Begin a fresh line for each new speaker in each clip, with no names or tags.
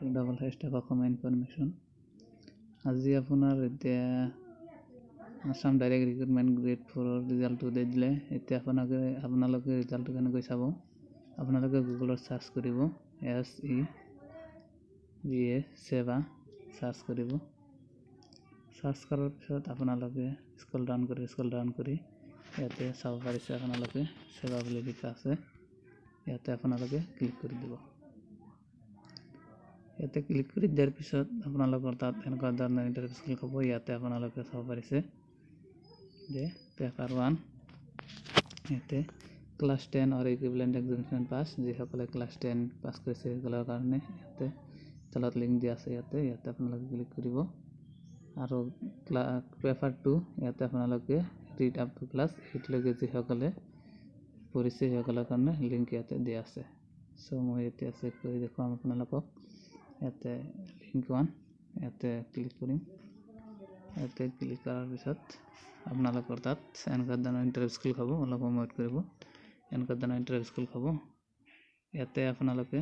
Two double hashtag অসমীয়া information. আজি আপোনাৰ এতিয়া আসাম ডাইৰেক্ট ৰিক্ৰুটমেণ্ট গ্ৰেড 4 ৰিজাল্টটো দিলে। এতিয়া আপোনালোকে ৰিজাল্টটো কেনেকৈ চাব? আপোনালোকে গুগলত চাৰ্চ কৰিব, SEVA সেৱা চাৰ্চ কৰিব। চাৰ্চ কৰাৰ পিছত আপোনালোকে স্ক্ৰল ডাউন কৰি ইয়াতে চাব পাৰিছে আপোনালোকে সেৱা বুলি লিখা আছে। ইয়াতে আপোনালোকে ক্লিক কৰি দিব। ইয়াতে ক্লিক কৰি দিয়াৰ পিছত আপোনালোকৰ তাত এনেকুৱা ধৰণৰ ইণ্টাৰফেচ হ'ব। ইয়াতে আপোনালোকে চাব পাৰিছে যে পেপাৰ 1 ইয়াতে ক্লাছ 10 অৰ ইকুইভেলেণ্ট এক্সামিনেশ্যন পাছ, যিসকলে ক্লাছ 10 পাছ কৰিছে সেইসকলৰ কাৰণে ইয়াতে তলত লিংক দিয়া আছে। ইয়াতে আপোনালোকে ক্লিক কৰিব আৰু পেপাৰ 2 ইয়াতে আপোনালোকে ৰিড আপ টু ক্লাছ 8 লৈকে যিসকলে পঢ়িছে সেইসকলৰ কাৰণে লিংক ইয়াতে দিয়া আছে। মই এতিয়া চেক কৰি দেখুৱাম আপোনালোকক। ইয়াতে লিংক 1 ইয়াতে ক্লিক কৰিম। ইয়াতে ক্লিক কৰাৰ পিছত আপোনালোকৰ তাত এনেকুৱা ধৰণৰ ইণ্টাৰফেচ হ'ব। অলপ সময় কৰিব। এনেকুৱা ধৰণৰ ইণ্টাৰফেচ হ'ব। ইয়াতে আপোনালোকে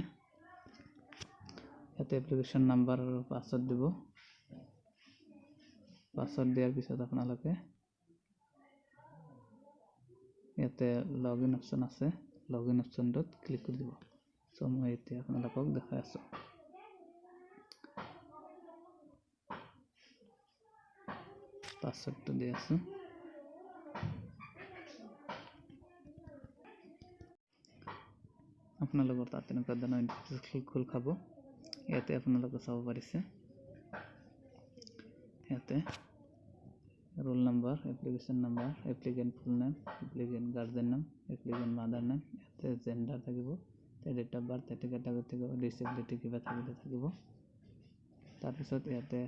এপ্লিকেশ্যন নাম্বাৰ আৰু পাছৱৰ্ড দিব। পাছৱৰ্ড দিয়াৰ পিছত আপোনালোকে ইয়াতে লগইন অপশ্যন আছে, লগইন অপশ্যনটোত ক্লিক কৰি দিব। মই এতিয়া আপোনালোকক দেখাই আছোঁ। পাছৱৰ্ডটো দি আছোঁ। আপোনালোকৰ তাত এনেকুৱা ধৰণৰ ইণ্টাৰফেচ খাব। ইয়াতে আপোনালোকে চাব পাৰিছে ইয়াতে roll number, application number, applicant full name, applicant guardian name, applicant mother name, ইয়াতে জেণ্ডাৰ থাকিব, ডেট অফ বাৰ্থ, কেটেগৰী থাকিব, ডিছেবিলিটি কিবা থাকিলে থাকিব। তাৰপিছত ইয়াতে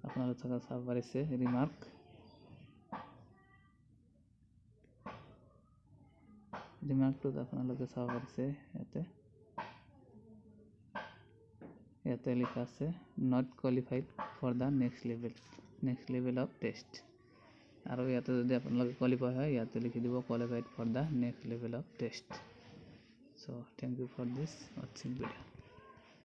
আপোনালোকে চাব পাৰিছে ৰিমাৰ্কটোত আপোনালোকে চাব পাৰিছে ইয়াতে লিখা আছে not qualified for the next level of test. আৰু ইয়াতে যদি আপোনালোকে কোৱালিফাই হয় ইয়াতে লিখি দিব qualified for the next level of test. Thank you for this ৱাচিং ভিডিঅ'।